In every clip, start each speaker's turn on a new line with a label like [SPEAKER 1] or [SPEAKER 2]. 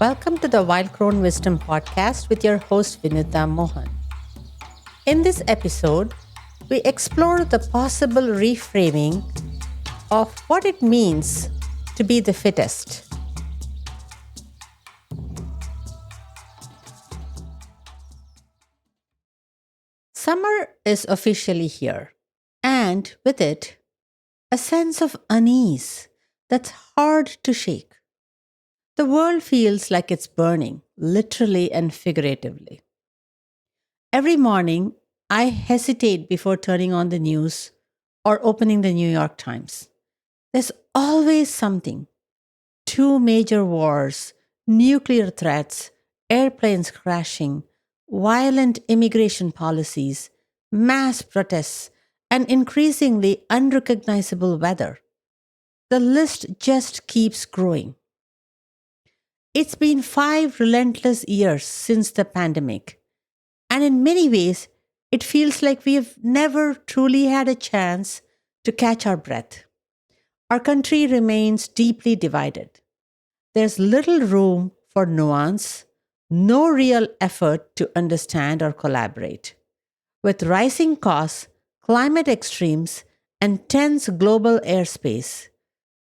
[SPEAKER 1] Welcome to the Wild Crone Wisdom podcast with your host Vinutha Mohan. In this episode, we explore the possible reframing of what it means to be the fittest. Summer is officially here, and with it, a sense of unease that's hard to shake. The world feels like it's burning, literally and figuratively. Every morning, I hesitate before turning on the news or opening the New York Times. There's always something: two major wars, nuclear threats, airplanes crashing, violent immigration policies, mass protests, and increasingly unrecognizable weather. The list just keeps growing. It's been 5 relentless years since the pandemic, and in many ways, it feels like we have never truly had a chance to catch our breath. Our country remains deeply divided. There's little room for nuance, no real effort to understand or collaborate. With rising costs, climate extremes, and tense global airspace,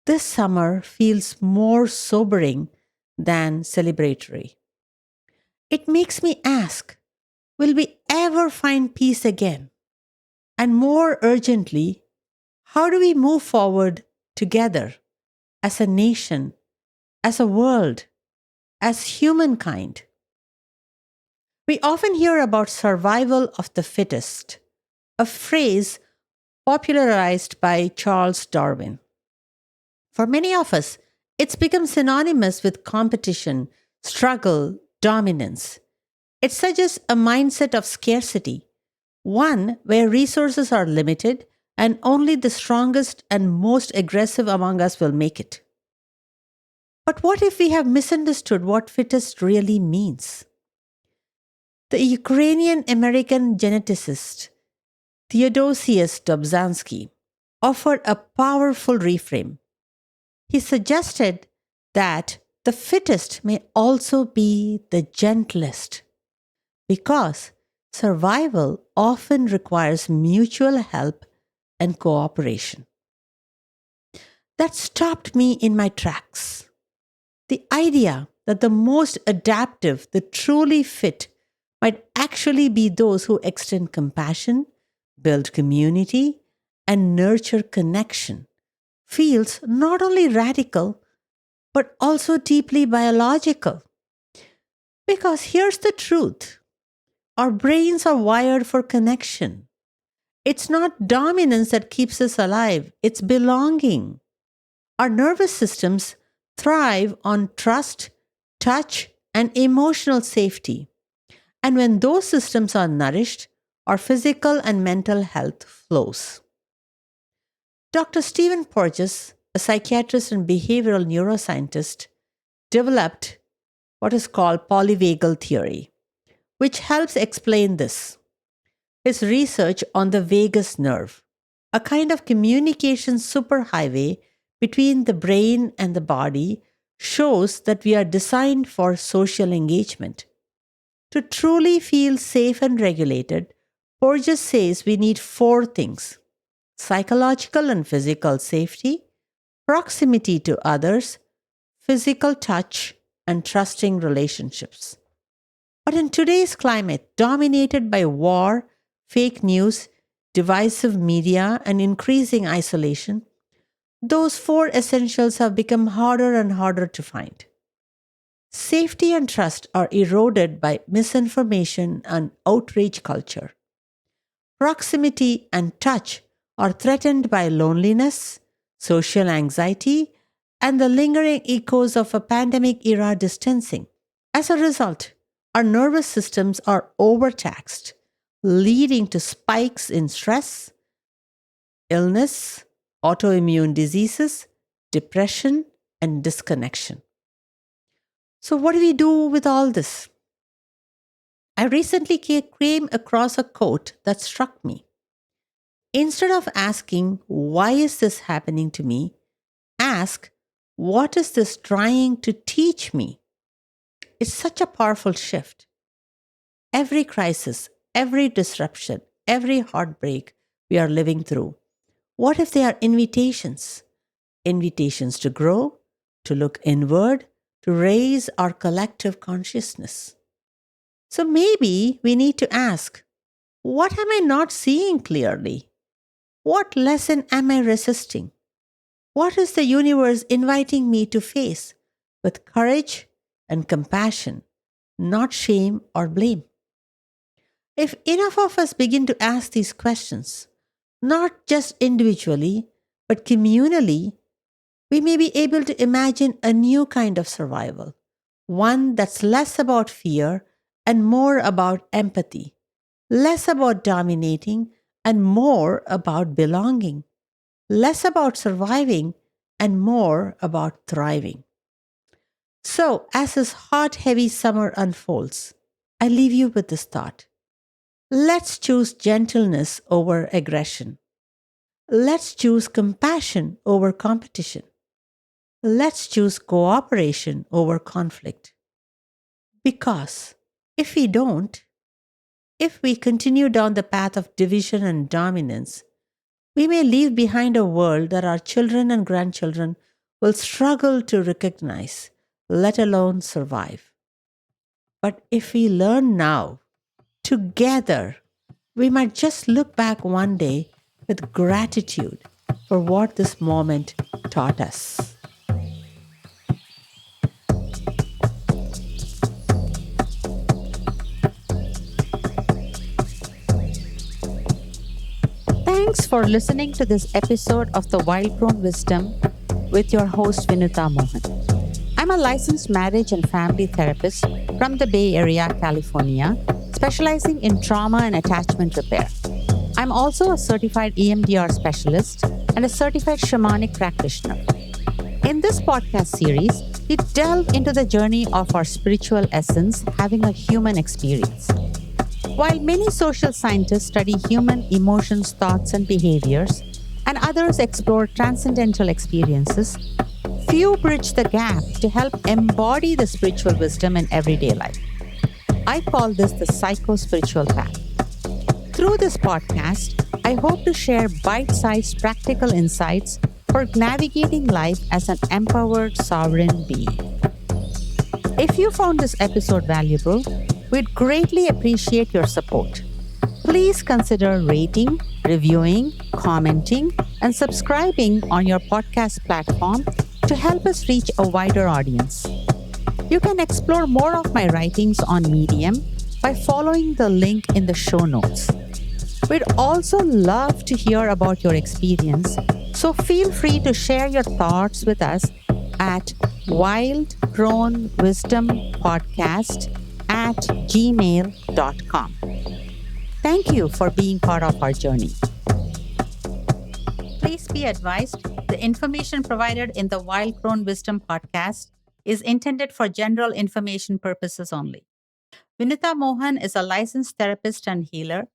[SPEAKER 1] this summer feels more sobering than celebratory. It makes me ask, will we ever find peace again? And more urgently, how do we move forward together as a nation, as a world, as humankind? We often hear about survival of the fittest, a phrase popularized by Charles Darwin. For many of us, it's become synonymous with competition, struggle, dominance. It suggests a mindset of scarcity, one where resources are limited and only the strongest and most aggressive among us will make it. But what if we have misunderstood what fittest really means? The Ukrainian American geneticist Theodosius Dobzhansky offered a powerful reframe. He suggested that the fittest may also be the gentlest, because survival often requires mutual help and cooperation. That stopped me in my tracks. The idea that the most adaptive, the truly fit, might actually be those who extend compassion, build community, and nurture connection feels not only radical, but also deeply biological. Because here's the truth: our brains are wired for connection. It's not dominance that keeps us alive, it's belonging. Our nervous systems thrive on trust, touch, and emotional safety. And when those systems are nourished, our physical and mental health flows. Dr. Stephen Porges, a psychiatrist and behavioral neuroscientist, developed what is called polyvagal theory, which helps explain this. His research on the vagus nerve, a kind of communication superhighway between the brain and the body, shows that we are designed for social engagement. To truly feel safe and regulated, Porges says we need 4 things: psychological and physical safety, proximity to others, physical touch, and trusting relationships. But in today's climate, dominated by war, fake news, divisive media, and increasing isolation, those 4 essentials have become harder and harder to find. Safety and trust are eroded by misinformation and outrage culture. Proximity and touch are threatened by loneliness, social anxiety, and the lingering echoes of a pandemic era distancing. As a result, our nervous systems are overtaxed, leading to spikes in stress, illness, autoimmune diseases, depression, and disconnection. So, what do we do with all this? I recently came across a quote that struck me. Instead of asking, why is this happening to me? Ask, what is this trying to teach me? It's such a powerful shift. Every crisis, every disruption, every heartbreak we are living through, what if they are invitations? Invitations to grow, to look inward, to raise our collective consciousness. So maybe we need to ask, what am I not seeing clearly? What lesson am I resisting? What is the universe inviting me to face with courage and compassion, not shame or blame? If enough of us begin to ask these questions, not just individually, but communally, we may be able to imagine a new kind of survival, one that's less about fear and more about empathy, less about dominating and more about belonging, less about surviving and more about thriving. So, as this hot, heavy summer unfolds, I leave you with this thought. Let's choose gentleness over aggression. Let's choose compassion over competition. Let's choose cooperation over conflict. Because if we don't, if we continue down the path of division and dominance, we may leave behind a world that our children and grandchildren will struggle to recognize, let alone survive. But if we learn now, together, we might just look back one day with gratitude for what this moment taught us. Thanks for listening to this episode of the Wild Crone Wisdom with your host Vinutha Mohan. I'm a licensed marriage and family therapist from the Bay Area, California, specializing in trauma and attachment repair. I'm also a certified EMDR specialist and a certified shamanic practitioner. In this podcast series, we delve into the journey of our spiritual essence having a human experience. While many social scientists study human emotions, thoughts, and behaviors, and others explore transcendental experiences, few bridge the gap to help embody the spiritual wisdom in everyday life. I call this the psycho-spiritual path. Through this podcast, I hope to share bite-sized practical insights for navigating life as an empowered sovereign being. If you found this episode valuable, we'd greatly appreciate your support. Please consider rating, reviewing, commenting, and subscribing on your podcast platform to help us reach a wider audience. You can explore more of my writings on Medium by following the link in the show notes. We'd also love to hear about your experience, so feel free to share your thoughts with us at Wild Crone Wisdom Podcast at gmail.com. Thank you for being part of our journey. Please be advised the information provided in the Wild Crone Wisdom podcast is intended for general information purposes only. Vinutha Mohan is a licensed therapist and healer.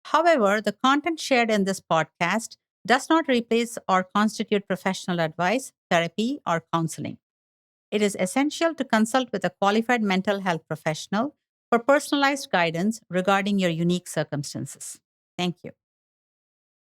[SPEAKER 1] However, the content shared in this podcast does not replace or constitute professional advice, therapy, or counseling. It is essential to consult with a qualified mental health professional for personalized guidance regarding your unique circumstances. Thank you.